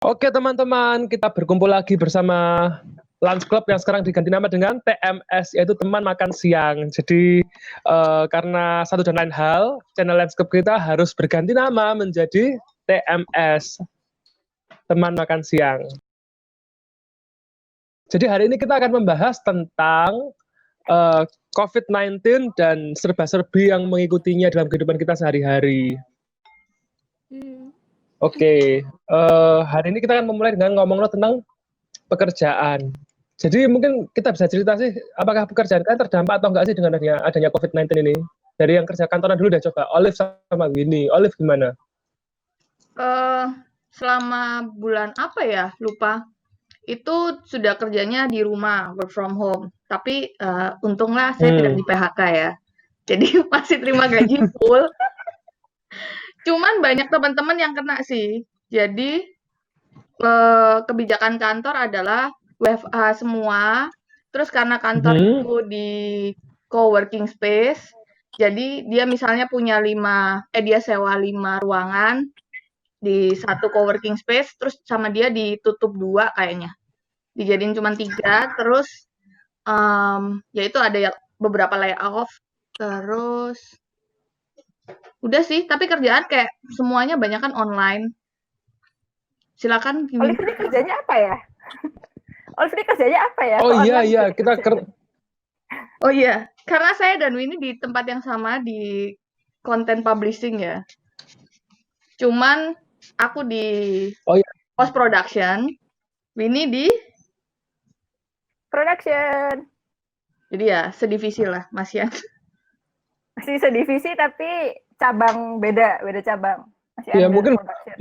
Oke teman-teman, kita berkumpul lagi bersama Lunch Club yang sekarang diganti nama dengan TMS, yaitu teman makan siang. Jadi karena satu dan lain hal, channel Lunch Club kita harus berganti nama menjadi TMS, teman makan siang. Jadi hari ini kita akan membahas tentang COVID-19 dan serba-serbi yang mengikutinya dalam kehidupan kita sehari-hari. Oke, hari ini kita akan memulai dengan ngomong tentang pekerjaan. Jadi mungkin kita bisa cerita sih, apakah pekerjaan kalian terdampak atau enggak sih dengan adanya COVID-19 ini? Dari yang kerja kantoran dulu deh coba, Olive sama Winnie. Olive gimana? Selama bulan apa ya, lupa. Itu sudah kerjanya di rumah, work from home. Tapi untunglah saya tidak di PHK ya. Jadi masih terima gaji full. Cuman banyak teman-teman yang kena sih. Jadi kebijakan kantor adalah WFH semua. Terus karena kantor itu di co-working space, jadi dia misalnya punya dia sewa 5 ruangan di satu co-working space, terus sama dia ditutup 2 kayaknya. Dijadiin cuma 3, terus ya itu ada beberapa layoff, terus udah sih, tapi kerjaan kayak semuanya banyak kan online. Silakan. Olive ini kerjanya apa ya? Olive ini kerjanya apa ya? Oh iya, kita Oh iya, karena saya dan Winnie di tempat yang sama di content publishing ya. Cuman aku di post production, Winnie di production. Jadi ya sedivisi lah, masih sedivisi tapi cabang beda cabang. Masih ya, production.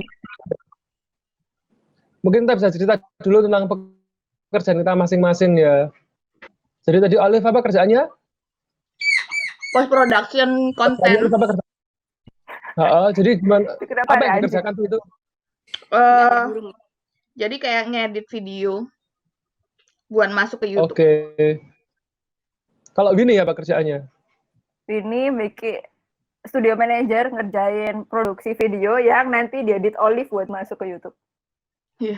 Mungkin kita bisa cerita dulu tentang pekerjaan kita masing-masing ya. Jadi tadi Olive apa kerjaannya? Post production konten. Jadi gimana? Apa yang dikerjakan itu? Jadi kayak ngedit video buat masuk ke YouTube. Oke. Kalau Winnie apa kerjaannya? Winnie bikin studio manager, ngerjain produksi video yang nanti diedit Olive buat masuk ke YouTube. Iya.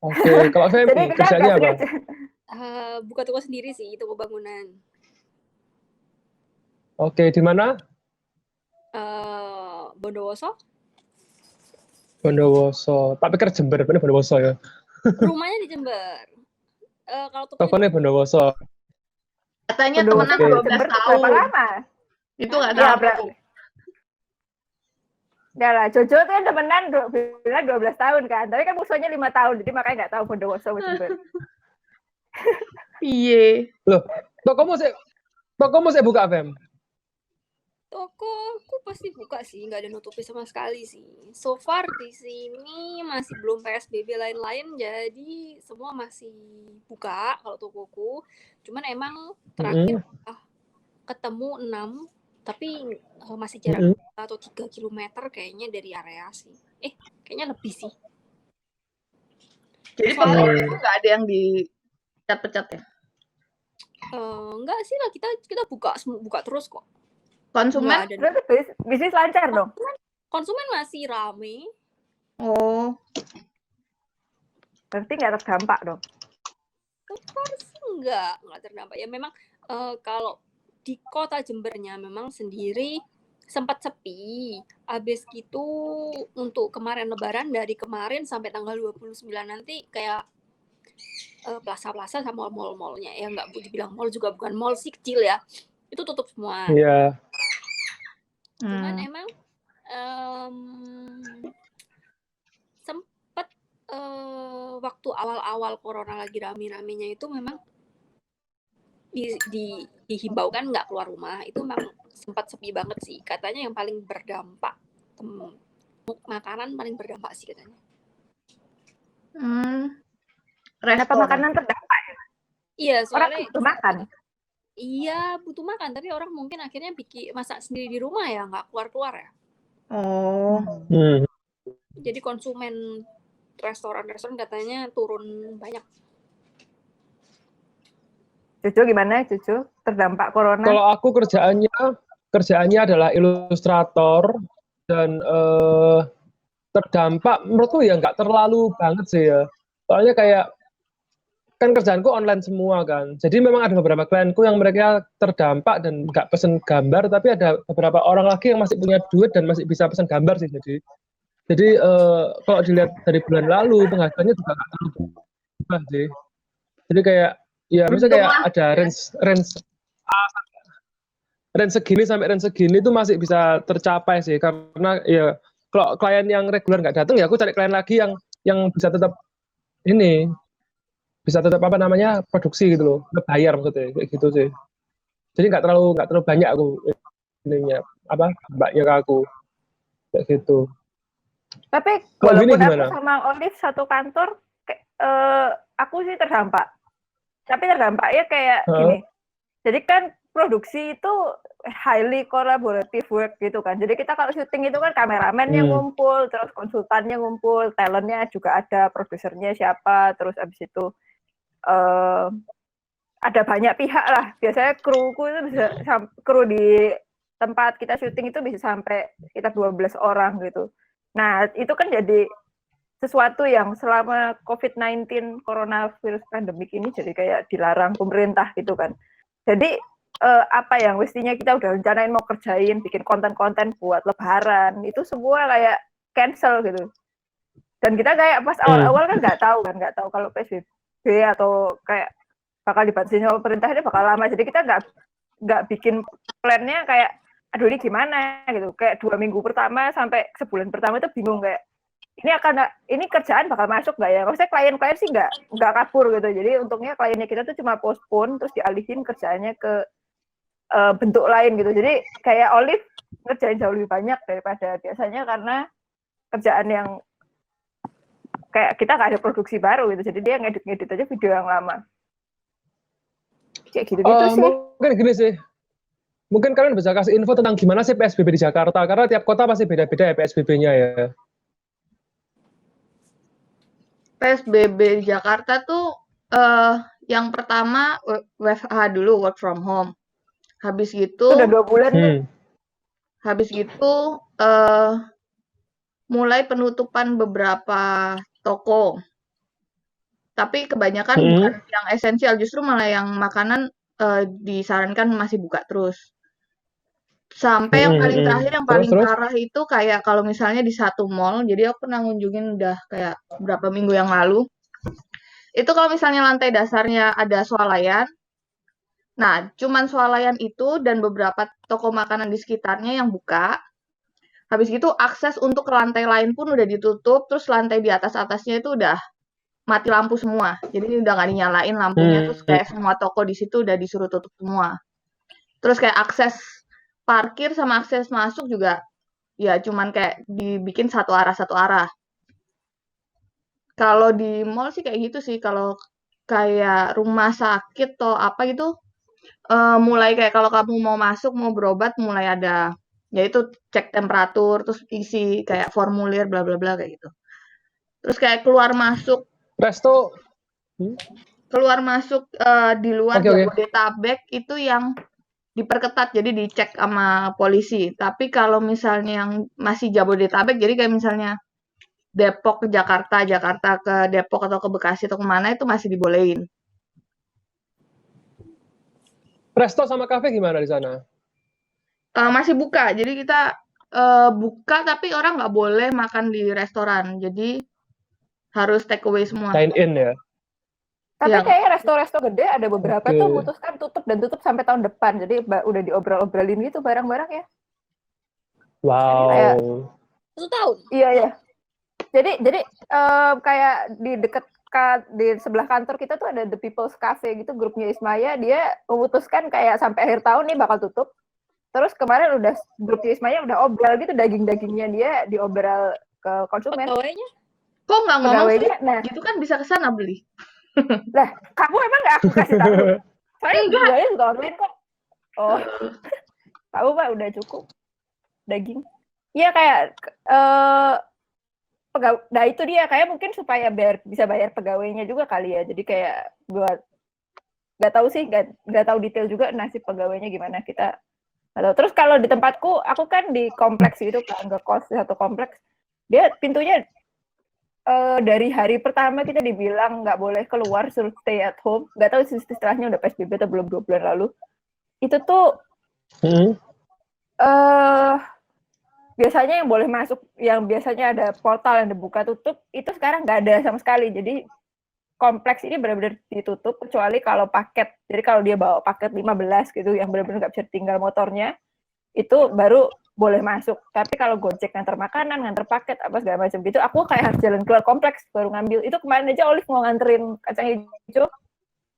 Oke, kalau Femi kerjanya apa? Buka toko sendiri sih, toko bangunan. Oke, di mana? Bondowoso. Bondowoso. Tapi kerja Jember, bener Bondowoso ya. Rumahnya di Jember. Kalau tokonya Bondowoso. Katanya temen aku 12 tahun. Berapa lama? Itu nggak tahu. Ya lah, Jojo tuh kan temenan 12 tahun kan, tapi kan musuhnya 5 tahun, jadi makanya nggak tahu Bondowoso Jember. Iya. Loh, tokomu sih buka Fem? Tokoku pasti buka sih, nggak ada nutupi sama sekali sih. So far di sini masih belum PSBB lain-lain, jadi semua masih buka kalau tokoku. Cuman emang terakhir ketemu 6, tapi masih jarak atau 3 km kayaknya dari area sih. Kayaknya lebih sih. Jadi pokoknya nggak ada yang dipecat-pecat ya? Enggak sih lah, kita buka terus kok. Konsumen berarti bisnis lancar dong? Konsumen masih rame. Oh. Berarti nggak terdampak dong? So far sih nggak terdampak. Ya memang kalau di kota Jembernya memang sendiri sempat sepi. Habis gitu untuk kemarin Lebaran, dari kemarin sampai tanggal 29 nanti kayak plaza-plaza sama mall-mallnya. Ya nggak dibilang mall juga, bukan mall sih, kecil ya. Itu tutup semua. Iya. Cuman emang sempat waktu awal-awal corona lagi rame-ramenya itu memang dihimbaukan nggak keluar rumah. Itu memang sempat sepi banget sih. Katanya yang paling berdampak makanan paling berdampak sih katanya. Kenapa makanan terdampak ya? Iya, soalnya orang butuh makan. Iya, butuh makan, tapi orang mungkin akhirnya masak sendiri di rumah ya, nggak keluar-keluar ya. Oh. Jadi konsumen restoran katanya turun banyak. Cucu gimana, Cucu? Terdampak corona? Kalau aku kerjaannya adalah ilustrator dan terdampak menurutku ya nggak terlalu banget sih ya. Soalnya kayak kan kerjaanku online semua kan. Jadi memang ada beberapa klienku yang mereka terdampak dan nggak pesen gambar, tapi ada beberapa orang lagi yang masih punya duit dan masih bisa pesen gambar sih. Jadi kalau dilihat dari bulan lalu penghasilannya juga nggak terlalu berubah sih. Jadi kayak ya misalnya kayak Untunglah ada range range range segini sampai range segini itu masih bisa tercapai sih karena ya kalau klien yang reguler nggak datang ya aku cari klien lagi yang bisa tetap ini bisa tetap apa namanya produksi gitu loh bayar maksudnya kayak gitu sih jadi nggak terlalu banyak aku ininya apa mbaknya ke aku kayak gitu. Tapi Kalau gini walaupun aku gimana? sama Olive satu kantor, aku sih terdampak. Tapi terdampaknya kayak gini. Jadi kan produksi itu highly collaborative work gitu kan. Jadi kita kalau syuting itu kan kameramennya ngumpul, terus konsultannya ngumpul, talentnya juga ada, produsernya siapa, terus abis itu ada banyak pihak lah. Biasanya kruku itu bisa kru di tempat kita syuting itu bisa sampai sekitar 12 orang gitu. Nah, itu kan jadi sesuatu yang selama COVID-19 coronavirus pandemik ini jadi kayak dilarang pemerintah gitu kan. Jadi apa yang mestinya kita udah rencanain mau kerjain, bikin konten-konten buat lebaran, itu semua kayak cancel gitu. Dan kita kayak pas awal-awal kan nggak tahu kalau PSBB atau kayak bakal dibatasi sama pemerintah ini bakal lama. Jadi kita nggak bikin plannya kayak aduh ini gimana gitu. Kayak 2 minggu pertama sampai sebulan pertama itu bingung kayak ini kerjaan bakal masuk nggak ya? Maksudnya klien-klien sih nggak kabur gitu. Jadi untungnya kliennya kita tuh cuma postpone terus dialihin kerjaannya ke bentuk lain gitu. Jadi kayak Olive ngerjain jauh lebih banyak daripada biasanya karena kerjaan yang kayak kita nggak ada produksi baru gitu. Jadi dia ngedit aja video yang lama. Kayak gitu-gitu sih. Mungkin gini sih. Mungkin kalian bisa kasih info tentang gimana sih PSBB di Jakarta karena tiap kota pasti beda-beda ya PSBB-nya ya. PSBB di Jakarta tuh yang pertama WFH dulu, work from home. Habis gitu udah 2 bulan nih. Habis gitu mulai penutupan beberapa toko. Tapi kebanyakan bukan yang esensial, justru malah yang makanan disarankan masih buka terus. Sampai yang paling terakhir, yang paling parah itu kayak kalau misalnya di satu mall, jadi aku pernah ngunjungin udah kayak berapa minggu yang lalu. Itu kalau misalnya lantai dasarnya ada swalayan, nah cuman swalayan itu dan beberapa toko makanan di sekitarnya yang buka. Habis gitu akses untuk ke lantai lain pun udah ditutup, terus lantai di atas-atasnya itu udah mati lampu semua. Jadi udah nggak dinyalain lampunya, terus kayak semua toko di situ udah disuruh tutup semua. Terus kayak akses parkir sama akses masuk juga ya cuman kayak dibikin satu arah. Kalau di mall sih kayak gitu sih, kalau kayak rumah sakit atau apa gitu, mulai kayak kalau kamu mau masuk, mau berobat, mulai ada, ya itu cek temperatur, terus isi kayak formulir bla bla bla kayak gitu. Terus kayak keluar masuk Resto di luar Jabodetabek itu yang diperketat, jadi dicek sama polisi. Tapi kalau misalnya yang masih Jabodetabek, jadi kayak misalnya Depok ke Jakarta, Jakarta ke Depok atau ke Bekasi atau kemana itu masih dibolehin. Resto sama kafe gimana di sana? Masih buka, jadi kita buka tapi orang nggak boleh makan di restoran, jadi harus take away semua. Dine in ya? Tapi kayak resto-resto gede ada beberapa tuh memutuskan tutup sampai tahun depan, jadi udah diobrol-obrolin gitu barang-barang ya. Wow. Kayak, 1 tahun? Iya. Jadi kayak di sebelah kantor kita tuh ada The People's Cafe gitu, grupnya Ismaya, dia memutuskan kayak sampai akhir tahun nih bakal tutup. Terus kemarin udah grupnya Ismaya udah obral gitu, daging-dagingnya dia diobral ke konsumen. Pegawainya? Kok nggak ngomong sih? Nah, gitu kan bisa ke sana beli. Lah, kamu emang nggak aku kasih tahu? Saya jualnya juga online kok. Oh, kamu Pak udah cukup daging. Iya kayak nah itu dia kayak mungkin supaya bisa bayar pegawainya juga kali ya. Jadi kayak buat nggak tahu sih, nggak tahu detail juga nasib pegawainya gimana kita. Terus kalau di tempatku, aku kan di kompleks itu kan, nggak kos satu kompleks. Dia pintunya dari hari pertama kita dibilang nggak boleh keluar, suruh stay at home. Nggak tahu istilahnya udah PSBB atau belum 2 bulan lalu. Itu tuh biasanya yang boleh masuk, yang biasanya ada portal yang dibuka tutup, itu sekarang nggak ada sama sekali. Jadi kompleks ini benar-benar ditutup kecuali kalau paket. Jadi kalau dia bawa paket 15 gitu, yang benar-benar nggak bisa tinggal motornya, itu baru boleh masuk. Tapi kalau Gojek nganter makanan, nganter paket, apa segala macam gitu, aku kayak harus jalan keluar kompleks baru ngambil. Itu kemarin aja Olive mau nganterin kacang hijau,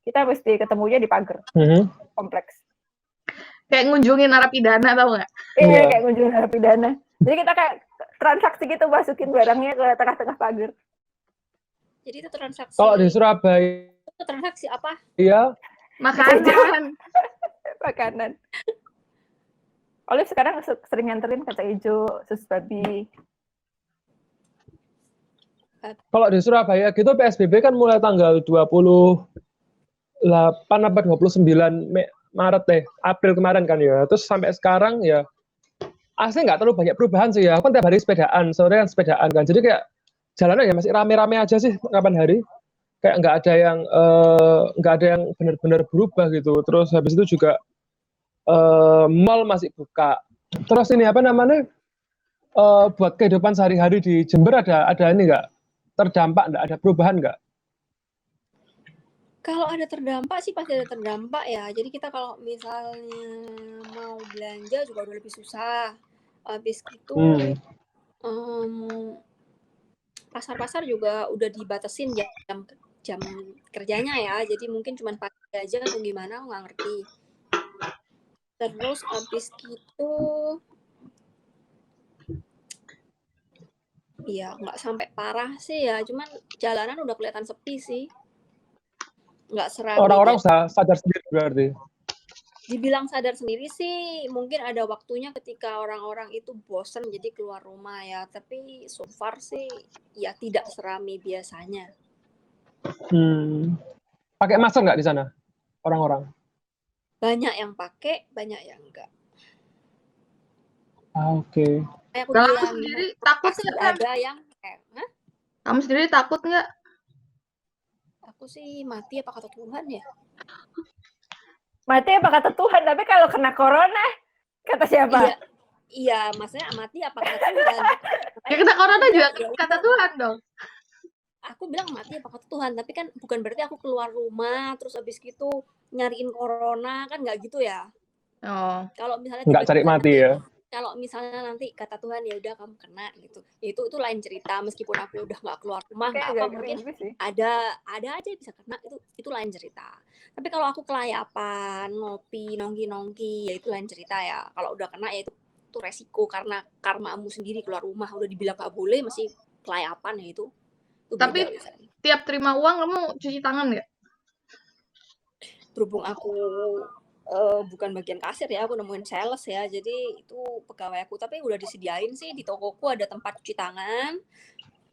kita mesti ketemunya di pagar kompleks. Kayak ngunjungin narapidana, tau nggak? Iya, kayak ngunjungin narapidana. Jadi kita kayak transaksi gitu, masukin barangnya ke tengah-tengah pagar. Jadi itu transaksi. Kalau di Surabaya itu transaksi apa? Iya. Makanan. Makanan. Olive sekarang sering nganterin kacang hijau, susu babi. Kalau di Surabaya gitu PSBB kan mulai tanggal 28 apa 29 Maret April kemarin kan ya. Terus sampai sekarang ya asli nggak terlalu banyak perubahan sih ya. Aku kan tiap hari sepedaan, sore kan sepedaan kan. Jadi kayak jalannya ya masih rame-rame aja sih kapan hari. Kayak nggak ada yang benar-benar berubah gitu. Terus habis itu juga mall masih buka. Terus ini apa namanya? Buat kehidupan sehari-hari di Jember ada ini nggak? Terdampak nggak? Ada perubahan nggak? Kalau ada terdampak sih pasti ada terdampak ya. Jadi kita kalau misalnya mau belanja juga udah lebih susah. Habis gitu pasar-pasar juga udah dibatasin jam kerjanya ya. Jadi mungkin cuma pagi aja atau gimana, aku nggak ngerti. Terus habis gitu ya nggak sampai parah sih ya. Cuman jalanan udah kelihatan sepi sih. Nggak serame. Orang-orang sadar sendiri berarti. Dibilang sadar sendiri sih, mungkin ada waktunya ketika orang-orang itu bosen jadi keluar rumah ya. Tapi so far sih ya tidak serami biasanya. Pakai masker nggak di sana orang-orang? Banyak yang pakai, banyak yang enggak. Oke. Kamu sendiri takut nggak? Ada yang Kamu sendiri takut nggak? Aku sih mati apa kata Tuhan ya? Mati apa kata Tuhan, tapi kalau kena corona, kata siapa? Iya, maksudnya mati apa kata Tuhan? Ya kena corona juga kata Tuhan dong. Aku bilang mati apa kata Tuhan, tapi kan bukan berarti aku keluar rumah terus habis gitu nyariin corona, kan nggak gitu ya. Kalau misalnya nggak cari mati ya. Kalau misalnya nanti kata Tuhan ya udah kamu kena gitu, itu lain cerita. Meskipun aku udah nggak keluar rumah, nggak apa, mungkin ada aja bisa kena, itu lain cerita. Tapi kalau aku kelayapan, ngopi, nongki, ya itu lain cerita ya. Kalau udah kena ya itu resiko karena karmamu sendiri keluar rumah, udah dibilang nggak boleh masih kelayapan ya itu. Tapi tiap terima uang kamu cuci tangan nggak? Berhubung aku bukan bagian kasir ya, aku nemuin sales ya, jadi itu pegawai aku. Tapi udah disediain sih di tokoku, ada tempat cuci tangan,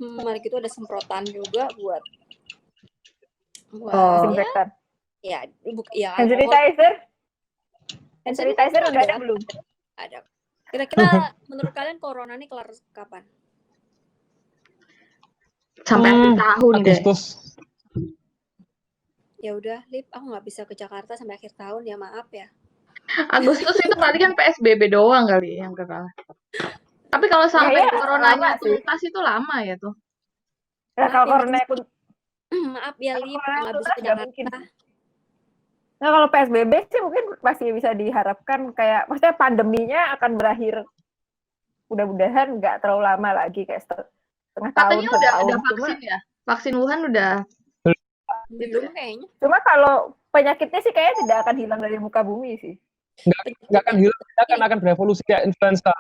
mari itu ada semprotan juga buat disinfektan. Ya hand sanitizer udah ada belum? Ada. Kira-kira menurut kalian corona ini kelar kapan? Sampai akhir tahun Agustus. Ya udah, Lip, aku nggak bisa ke Jakarta sampai akhir tahun ya, maaf ya. Agustus itu kali kan PSBB doang kali yang kekal. Tapi kalau sampai coronanya tuntas itu lama ya tuh. Ya kalau corona maaf ya, Lip, nggak bisa ke Jakarta. Nah kalau PSBB sih mungkin masih bisa diharapkan, kayak maksudnya pandeminya akan berakhir mudah-mudahan nggak terlalu lama lagi, kayak setengah tahun. Katanya udah ada vaksin ya? Vaksin Wuhan udah belum kayaknya. Cuma kalau penyakitnya sih kayaknya tidak akan hilang dari muka bumi sih. Nggak akan hilang, akan berevolusi kayak influenza.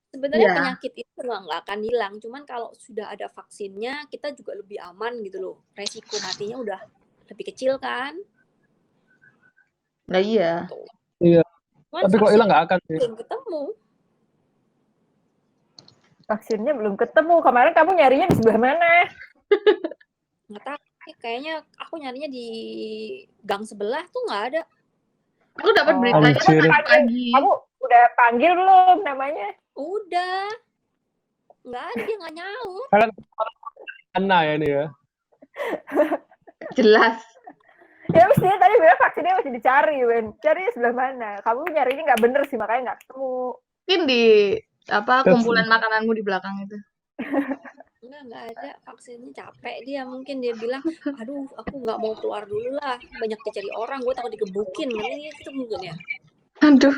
Sebenarnya penyakit itu nggak akan hilang, cuman kalau sudah ada vaksinnya kita juga lebih aman gitu loh. Resiko matinya udah lebih kecil kan? Nah iya. Iya. Tapi kalau hilang nggak akan sih. Belum ketemu. Vaksinnya belum ketemu. Kemarin kamu nyarinya di sebelah mana? Nggak tahu. Kayaknya aku nyarinya di gang sebelah tuh nggak ada. Aku dapat beritanya pagi. Kamu udah panggil belum namanya? Udah. Nggak ada, dia nggak nyaut. Kalian mana ya ini ya? Jelas. Ya mestinya tadi bilang vaksinnya masih dicari, Wen. Cari sebelah mana? Kamu nyari ini nggak bener sih, makanya nggak ketemu. Mungkin di kumpulan makananmu di belakang itu. Nggak ada, vaksinnya capek dia, mungkin dia bilang, aduh aku nggak mau keluar dulu lah, banyak dicari orang, gue takut digebukin, makanya itu mungkin ya. Aduh.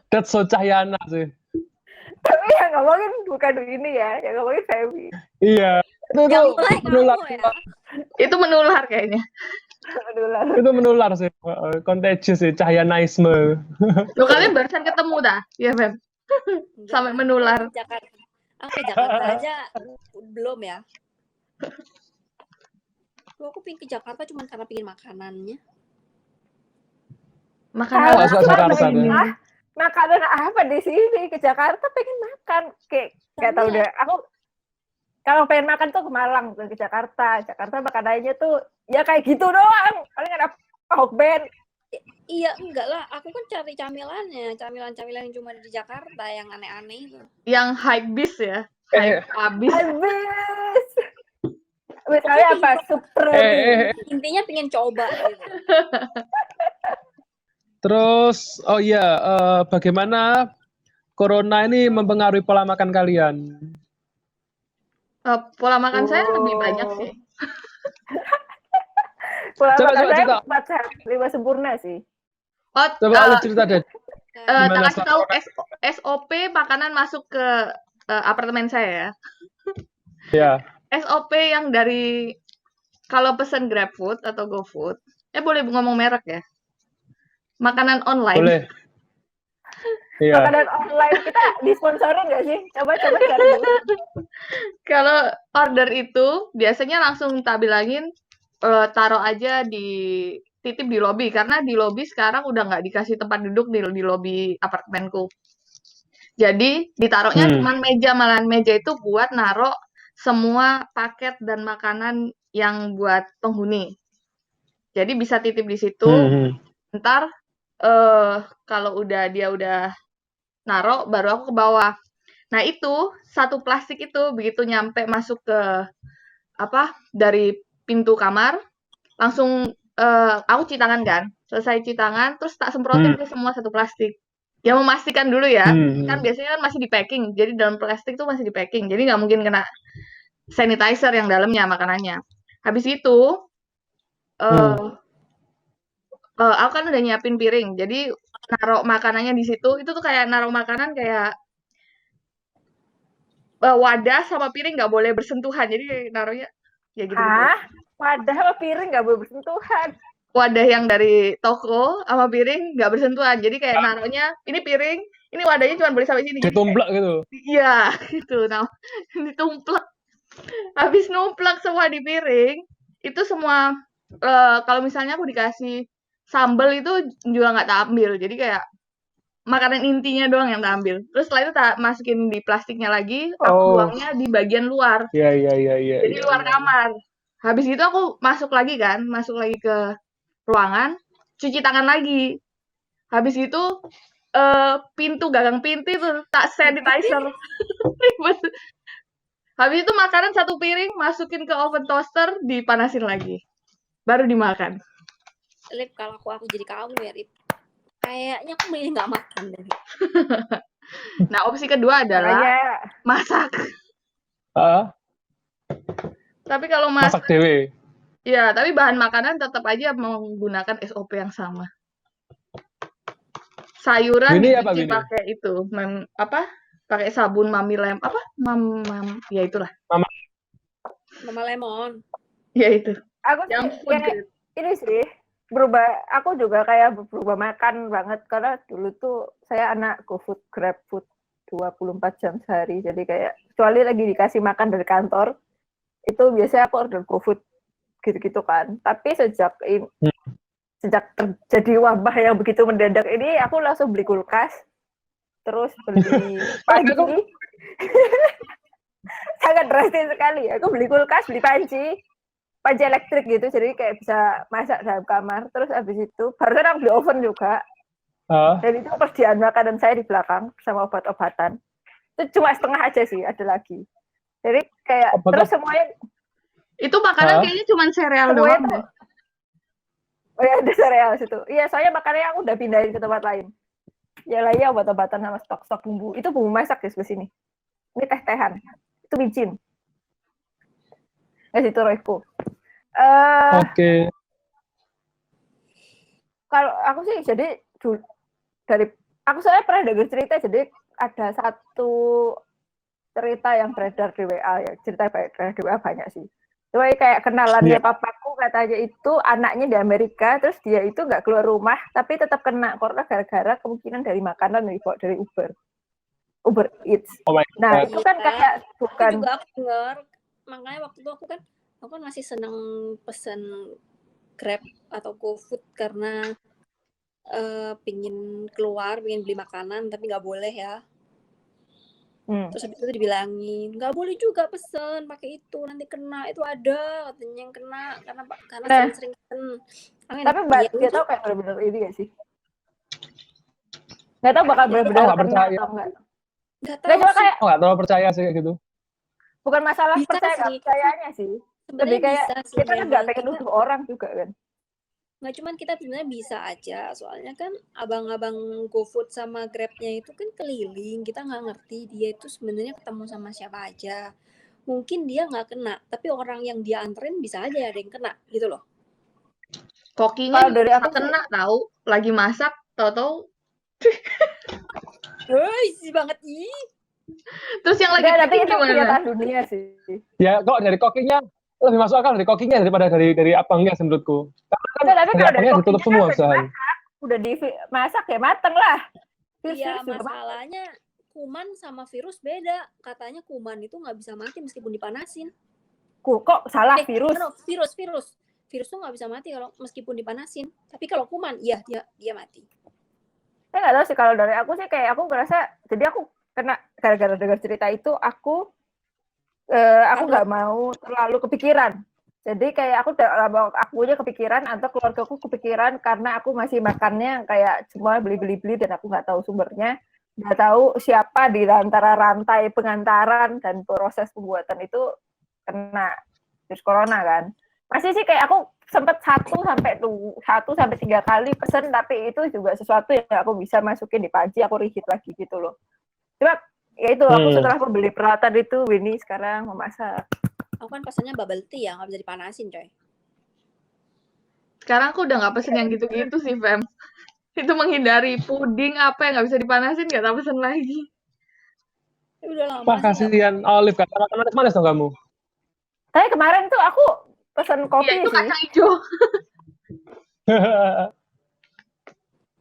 That's so Cahyana sih. Tapi yang ngomongin bukan ini ya, yang ngomongin Feby. Iya. Itu menular ya. Itu menular kayaknya. Itu menular sih. Contagious sih, Cahyanaisme. Loh, kalian barusan ketemu dah? Iya, Feb. Sampai menular. Ke Jakarta aja belum ya. Aku pengen ke Jakarta cuma karena pengen makanannya. Makanan Jakarta ini. Makanan apa di sini? Ke Jakarta pengen makan. Kayak nggak tahu deh. Aku kalau pengen makan tuh ke Malang, bukan ke Jakarta. Jakarta makanannya tuh ya kayak gitu doang. Paling ada Hokben. Iya, enggak lah. Aku kan cari camilannya. Camilan-camilan yang cuma di Jakarta, yang aneh-aneh itu. Yang hype bis ya? Hype abis. Habis. Misalnya apa? Super. Intinya pengen coba gitu. Terus, oh iya, bagaimana corona ini mempengaruhi pola makan kalian? Pola makan saya lebih banyak sih. Pola Coba makan saya cerita. 4 sehat, 5 sempurna sih. Coba lu cerita deh. Tak kasih tahu SOP makanan masuk ke apartemen saya ya. Ya. SOP yang dari kalau pesen GrabFood atau GoFood, boleh ngomong merek ya? Makanan online. Boleh. Iya. Makanan online kita disponsorin nggak sih? Coba cari dulu. Kalau order itu biasanya langsung tak bilangin taruh aja di titip di lobi, karena di lobi sekarang udah nggak dikasih tempat duduk di lobi apartemenku. Jadi ditaruhnya cuma meja, malahan meja itu buat naruh semua paket dan makanan yang buat penghuni. Jadi bisa titip di situ. Ntar kalau dia udah naruh, baru aku ke bawah. Nah itu satu plastik itu begitu nyampe masuk ke dari pintu kamar, langsung aku cuci tangan kan. Selesai cuci tangan, terus tak semprotin ke semua satu plastik. Ya memastikan dulu ya, kan biasanya kan masih di packing, jadi dalam plastik tuh masih di packing, jadi nggak mungkin kena sanitizer yang dalamnya makanannya. Habis itu, aku kan udah nyiapin piring, jadi naruh makanannya di situ, itu tuh kayak naruh makanan kayak wadah sama piring nggak boleh bersentuhan, jadi naruhnya ya gitu. Wadah sama piring nggak boleh bersentuhan. Wadah yang dari toko sama piring nggak bersentuhan, jadi kayak naruhnya ini piring, ini wadahnya cuma boleh sampai sini. Ditumplek gitu. Iya, gitu. Nah, ditumplek. Habis numplek semua di piring, itu semua kalau misalnya aku dikasih sambal itu juga nggak tak ambil, jadi kayak makanan intinya doang yang tak ambil. Terus setelah itu tak masukin di plastiknya lagi, aku buangnya di bagian luar. Iya. Jadi luar kamar. Habis itu aku masuk lagi ke ruangan, cuci tangan lagi. Habis itu gagang pintu itu tak sanitizer. Habis itu makanan satu piring masukin ke oven toaster, dipanasin lagi. Baru dimakan. Lip, kalau aku jadi kamu ya, Lip. Kayaknya aku milih nggak makan deh. Nah, opsi kedua adalah masak. Tapi kalau masak dewe. Ya, tapi bahan makanan tetap aja menggunakan SOP yang sama. Sayuran dicuci pakai itu, pakai sabun Mami Lemon, ya itulah. Mama Lemon. Ya itu. Aku ini sih aku juga kayak berubah makan banget, karena dulu tuh saya anak GoFood, GrabFood 24 jam sehari, jadi kayak kecuali lagi dikasih makan dari kantor, itu biasanya aku order GoFood gitu-gitu kan. Tapi sejak terjadi wabah yang begitu mendadak ini, aku langsung beli kulkas, terus beli panci. Sangat drastis sekali. Aku beli kulkas, beli panci elektrik gitu, jadi kayak bisa masak dalam kamar. Terus abis itu barusan aku beli oven juga. Dan itu persediaan makanan saya di belakang sama obat-obatan. Itu cuma setengah aja sih, ada lagi. Jadi kayak terus semuanya itu makanan kayaknya cuma sereal doang deh. Oh ya, ada sereal situ. Iya, soalnya makanannya aku udah pindahin ke tempat lain. Ya lah, ya obat-obatan sama stok-stok bumbu. Itu bumbu masak di sebelah sini. Ini teh-tehan. Itu micin. Situ Royco. Oke. Kalau aku sih jadi dari aku soalnya pernah dengar cerita, jadi ada satu cerita yang beredar di WA ya, cerita beredar di WA banyak sih. Cuma kayak kenalannya papaku katanya itu anaknya di Amerika, terus dia itu nggak keluar rumah tapi tetap kena corona gara-gara kemungkinan dari makanan yang dibawa dari Uber Eats. Nah itu kan kayak bukan. Itu juga aku dengar, makanya waktu itu aku kan masih seneng pesen Grab atau GoFood karena pingin keluar, pingin beli makanan tapi nggak boleh ya. Terus habis itu dibilangin nggak boleh juga pesen pakai itu, nanti kena. Itu ada katanya yang kena karena sering-sering pesen. Tapi nggak tahu kayak benar-benar ini nggak sih? Nggak tahu bakal benar-benar kena atau enggak. Nggak tahu sih. Nggak terlalu percaya sih kayak gitu. Bukan masalah percayanya sih. Lebih kayak kita kan nggak pengen nuduh orang juga kan. Nggak, cuman kita sebenarnya bisa aja, soalnya kan abang-abang GoFood sama Grab-nya itu kan keliling, kita nggak ngerti dia itu sebenarnya ketemu sama siapa aja. Mungkin dia nggak kena, tapi orang yang dia anterin bisa aja ada yang kena gitu loh. Kokinya dari aku kena tahu, lagi masak tahu-tahu. Sih banget ih. Terus yang lagi tapi itu kenyataan dunia sih. Ya kok dari kokinya lebih masuk akal dari kokinya daripada dari abangnya menurutku. Karena tapi kalau dari ditutup semua usaha. Udah dimasak ya mateng lah. Iya, masalahnya kuman sama virus beda. Katanya kuman itu nggak bisa mati meskipun dipanasin. Kok salah virus? Virus tuh nggak bisa mati kalau meskipun dipanasin. Tapi kalau kuman, iya dia mati. Saya nggak tahu sih, kalau dari aku sih kayak aku ngerasa, jadi aku kena gara-gara dengar cerita itu, aku nggak mau terlalu kepikiran. Jadi kayak akunya kepikiran atau keluargaku kepikiran karena aku masih makannya kayak cuma beli dan aku nggak tahu sumbernya, nggak tahu siapa di antara rantai pengantaran dan proses pembuatan itu kena virus corona kan. Masih sih kayak aku sempat 1 sampai 3 kali pesen, tapi itu juga sesuatu yang aku bisa masukin di panci, aku reheat lagi gitu loh. Cuma ya itu aku setelah membeli peralatan itu, Winnie sekarang memasak. Aku kan pesannya bubble tea ya, nggak bisa dipanasin coy. Sekarang aku udah nggak pesen yang gitu-gitu sih, Fem. Itu menghindari puding apa yang nggak bisa dipanasin, nggak tak pesen lagi. Udah lama. Wah, kasihan Olive, kata manis dong kamu. Tapi kemarin tuh aku pesan kopi ya, itu sih. Kacang hijau.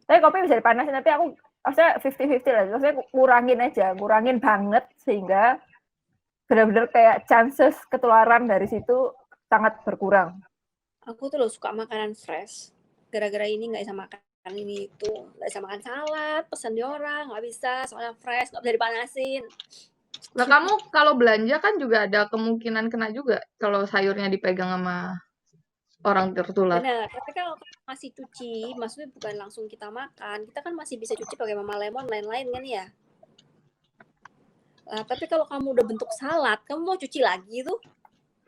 Tapi kopi bisa dipanasin, tapi aku maksudnya 50-50 lah. Maksudnya kurangin banget sehingga benar-benar kayak chances ketularan dari situ sangat berkurang. Aku tuh loh suka makanan fresh. Gara-gara ini nggak bisa makan ini itu, nggak bisa makan salad, pesan di orang nggak bisa, soalnya fresh, nggak bisa dipanasin. Nah kamu kalau belanja kan juga ada kemungkinan kena juga kalau sayurnya dipegang sama orang tertular. Benar, tapi kalau masih cuci, maksudnya bukan langsung kita makan, kita kan masih bisa cuci pakai Mama Lemon lain-lain kan ya. Tapi kalau kamu udah bentuk salad, kamu mau cuci lagi tuh,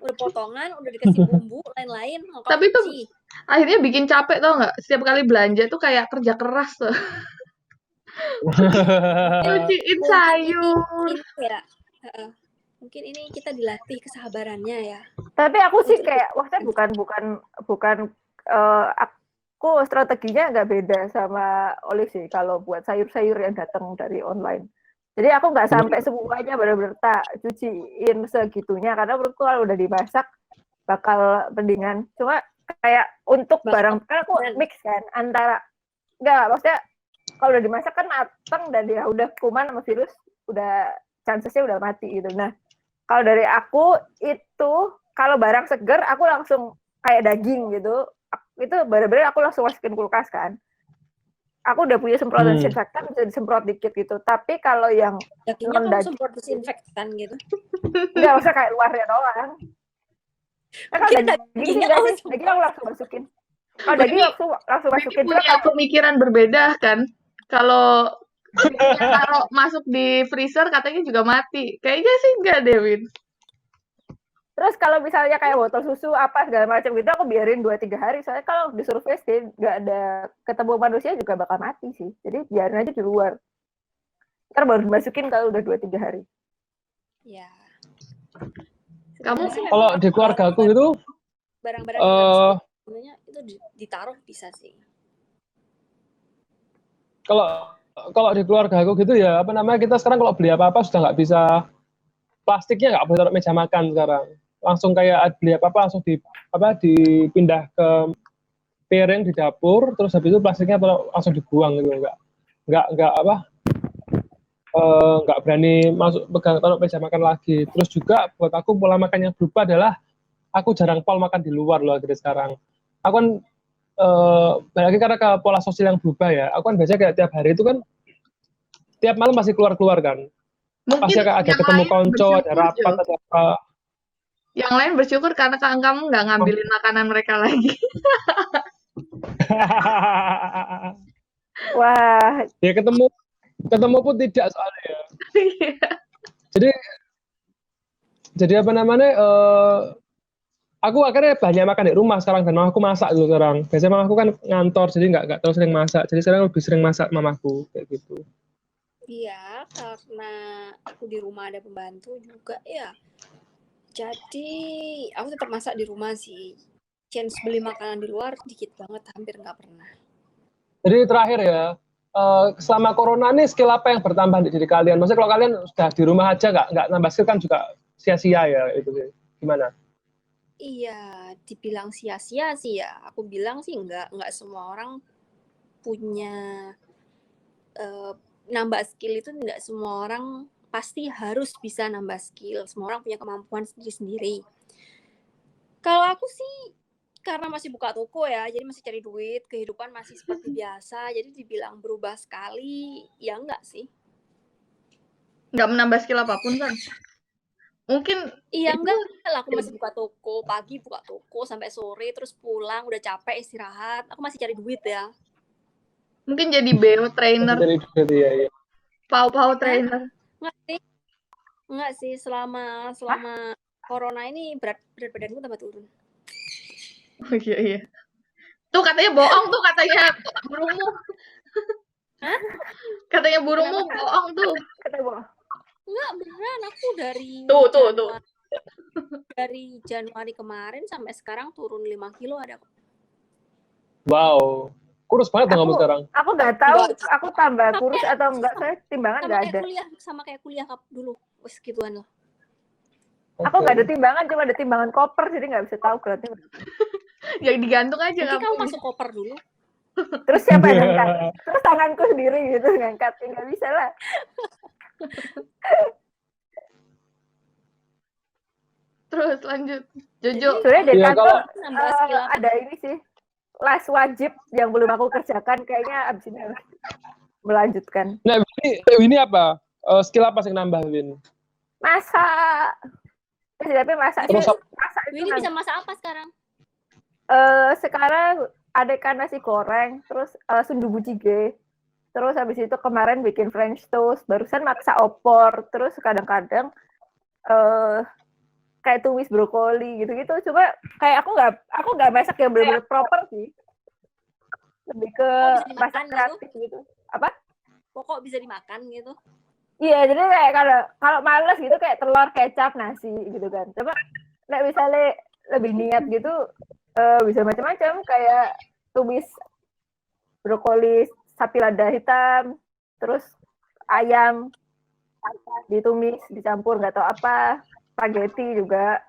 udah potongan, udah dikasih bumbu lain-lain, mau kamu tapi cuci. Tuh akhirnya bikin capek tau nggak? Setiap kali belanja tuh kayak kerja keras tuh. Cuciin sayur. Mungkin ini kita dilatih kesabarannya ya. Tapi aku sih kayak maksudnya bukan aku strateginya nggak beda sama Olive sih kalau buat sayur-sayur yang datang dari online. Jadi aku nggak sampai semuanya benar-benar tak cuciin segitunya, karena menurutku kalau udah dimasak bakal mendingan. Cuma kayak untuk barang, kan aku mix kan antara maksudnya kalau udah dimasak kan mateng dan dia udah kuman sama virus, udah chancesnya udah mati gitu. Nah kalau dari aku itu kalau barang seger aku langsung kayak daging gitu, itu benar-benar aku langsung masukin kulkas kan. Aku udah punya semprotan disinfektan, bisa disemprot dikit gitu. Tapi kalau yang dagingnya kamu semprot disinfektan gitu? Enggak, maksudnya kayak luarnya doang. Kalau daging aku langsung masukin. Kalau daging langsung masukin. Punya pemikiran berbeda kan? Kalau Begitu taruh masuk di freezer katanya juga mati. Kayaknya sih enggak deh, Win. Terus kalau misalnya kayak botol susu apa segala macam gitu aku biarin 2-3 hari. Soalnya kalau disuruh freeze dia nggak ada ketemu manusia juga bakal mati sih. Jadi biarin aja di luar. Ntar baru dimasukin kalau udah 2-3 hari. Ya. Kamu Sebenarnya sih Kalau memang di keluarga aku itu barang-barang yang habis eh sebenarnya itu ditaruh bisa sih. kalau kalau di keluarga aku gitu ya apa namanya, kita sekarang kalau beli apa-apa sudah nggak bisa, plastiknya nggak boleh taruh meja makan sekarang, langsung kayak beli apa-apa langsung dipindah ke piring di dapur, terus habis itu plastiknya langsung dibuang gitu, nggak apa, nggak berani masuk pegang taruh meja makan lagi. Terus juga buat aku pola makan yang berubah adalah aku jarang makan di luar loh gitu sekarang. Aku kan lagi karena ke pola sosial yang berubah ya. Aku kan biasanya kayak tiap hari itu kan tiap malam masih keluar kan. mungkin Pasti ada yang ketemu lain konco, ada bersyukur, rapat, Jo. ada apa. Yang lain bersyukur karena kamu nggak ngambilin makanan mereka lagi. Wah, Ya ketemu pun tidak soalnya ya. Jadi apa namanya, aku akhirnya banyak makan di rumah sekarang dan mamaku masak dulu sekarang. Biasanya mamaku kan ngantor jadi nggak terlalu sering masak. Jadi sekarang lebih sering masak mamaku kayak gitu. Iya, karena aku di rumah ada pembantu juga ya. Jadi aku tetap masak di rumah sih. Chance beli makanan di luar dikit banget, hampir nggak pernah. Jadi terakhir ya, selama corona ini skill apa yang bertambah di diri kalian? Maksudnya kalau kalian sudah di rumah aja nggak nambah skill kan juga sia-sia ya itu sih. Gimana? Iya, dibilang sia-sia sih ya. Aku bilang sih nggak semua orang punya nambah skill itu, nggak semua orang pasti harus bisa nambah skill. Semua orang punya kemampuan sendiri-sendiri. Kalau aku sih karena masih buka toko ya, jadi masih cari duit, kehidupan masih seperti biasa. Jadi dibilang berubah sekali, ya enggak sih. Nggak menambah skill apapun kan? Mungkin Iya enggak lah, aku masih buka toko, pagi buka toko sampai sore, terus pulang udah capek istirahat. Aku masih cari duit ya. mungkin jadi BO trainer, Dari duit ya. pau trainer. Enggak sih, selama corona ini berat badanku tambah turun. Oh iya. Tuh katanya bohong tuh, katanya burungmu. Katanya burungmu bohong tuh. Enggak, beneran aku dari Tuh. dari Januari kemarin sampai sekarang turun 5 kilo ada kok. Wow, kurus banget dong kamu sekarang. Aku nggak tahu, aku tambah kurus atau enggak, saya timbangan nggak ada. Sama kayak kuliah dulu, wes gituan lah. Aku nggak ada timbangan, cuma ada timbangan koper, jadi nggak bisa tahu beratnya. Yang digantung aja. Mungkin kamu masuk koper dulu. Terus siapa yang ngangkat? Terus tanganku sendiri gitu ngangkat, nggak bisa lah. Terus lanjut, Jojo. Sebenarnya dari kantor kalau ada ini sih, les wajib yang belum aku kerjakan, kayaknya abis ini harus melanjutkan. Nah, ini apa? Skill apa sih nambah, Win? Masak. Tapi masak Terus sih. Masak itu ini bisa masak apa sekarang? Sekarang ada ikan nasi goreng, terus sundubu jjigae. Terus habis itu kemarin bikin French toast, barusan masak opor, terus kadang-kadang kayak tumis brokoli gitu-gitu. Coba kayak aku nggak masak yang benar-benar proper sih. Lebih ke masak kreatif gitu. Apa? Pokok bisa dimakan gitu. Iya, jadi kayak kalau males gitu kayak telur, kecap, nasi gitu kan. Coba misalnya lebih niat gitu bisa macam-macam, kayak tumis brokoli sapi lada hitam, terus ayam ditumis, dicampur nggak tahu apa, spaghetti juga,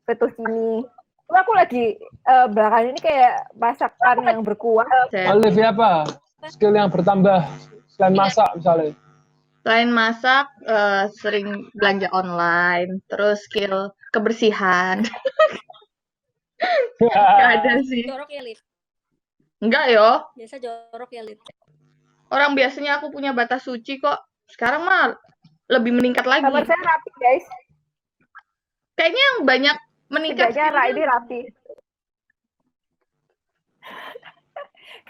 fettuccine. Aku lagi belakangan ini kayak masakan yang berkuah. Olivia apa? Skill yang bertambah selain masak misalnya? Selain masak, sering belanja online, terus skill kebersihan. Nggak ada sih. Jorok ya, Liv? Enggak yo. Biasa jorok ya, Liv? Orang biasanya aku punya batas suci kok. Sekarang mah lebih meningkat lagi. Kamar saya rapi, guys. Kayaknya yang banyak meningkat. Setidaknya ini rapi.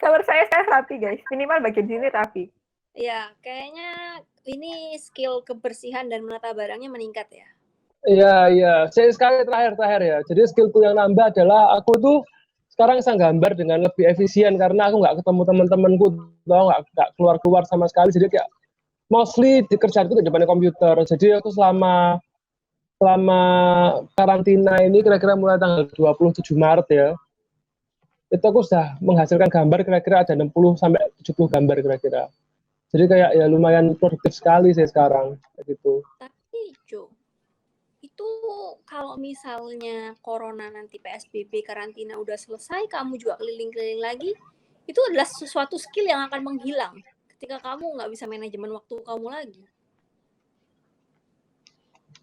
Kamar saya rapi guys, minimal bagian sini rapi. Ya, kayaknya ini skill kebersihan dan menata barangnya meningkat ya. Iya. Saya sekali terakhir ya. Jadi skillku yang nambah adalah aku tuh sekarang bisa gambar dengan lebih efisien karena aku nggak ketemu teman-temanku, nggak keluar sama sekali. Jadi kayak mostly di kerjaanku di depan komputer. Jadi aku selama karantina ini kira-kira mulai tanggal 27 Maret ya. Itu aku sudah menghasilkan gambar kira-kira ada 60 sampai 70 gambar kira-kira. Jadi kayak ya lumayan produktif sekali sih sekarang gitu. Tapi Jo, itu kalau misalnya corona nanti PSBB karantina udah selesai, kamu juga keliling-keliling lagi, itu adalah sesuatu skill yang akan menghilang ketika kamu nggak bisa manajemen waktu kamu lagi.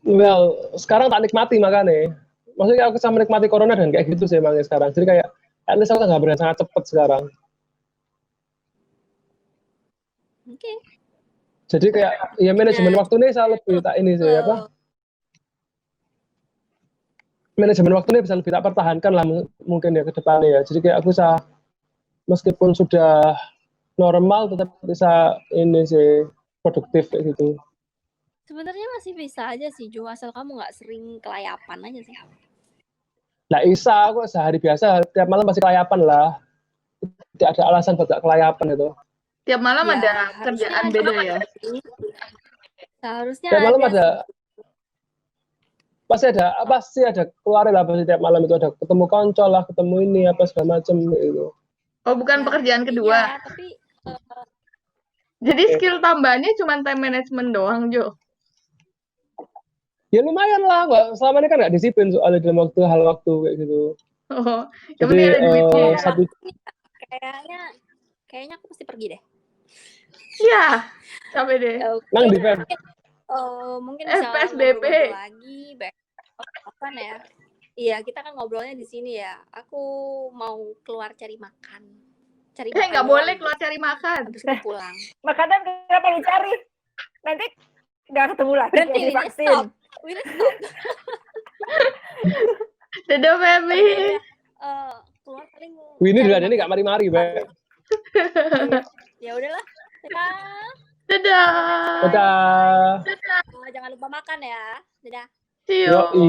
Well, sekarang tak nikmati makanya. Maksudnya aku sama menikmati corona dan kayak gitu sih emangnya sekarang. Jadi kayak at least aku gambarnya sangat cepet sekarang. Oke. Jadi kayak ya manajemen waktu ini saya lebih tak ini sih apa? Manajemen waktu ini bisa lebih tak pertahankan lah mungkin ya ke depannya ya. Jadi kayak aku bisa meskipun sudah normal tetap bisa ini sih produktif kayak gitu. Sebenarnya masih bisa aja sih Jo, asal kamu nggak sering kelayapan aja sih. Nah Isa aku sehari biasa tiap malam pasti kelayapan lah. Tidak ada alasan buat gak kelayapan itu. Tiap malam Ya, ada harusnya kerjaan ada. beda ya. Seharusnya Tiap malam ada. pasti ada keluar lah pasti tiap malam itu ada ketemu konco lah, ketemu ini apa segala macam gitu. Oh, bukan Ya, pekerjaan kedua. iya, tapi Jadi skill tambahannya cuma time management doang, Jo. Ya lumayan lah, selama ini kan nggak disiplin soalnya dalam hal waktu kayak gitu. Oh, yang Jadi penting ada duitnya ya. satu kayaknya aku pasti pergi deh. Iya, capek deh. nang di fan. Mungkin bisa PSBB. ngobrol lagi, kan ya. Iya, kita kan ngobrolnya di sini ya. Aku mau keluar cari makan. Nggak boleh keluar cari makan. Habis itu pulang. Makanan kenapa lu cari? Nanti nggak ketemu lagi Berhenti, kayak divaksin. stop. Dadah, Feby. Keluar paling. Ini juga ini nggak mari-mari, Be. Ya udahlah. Dadah. Dadah. Jangan lupa makan ya. Dadah. See you. Yoi.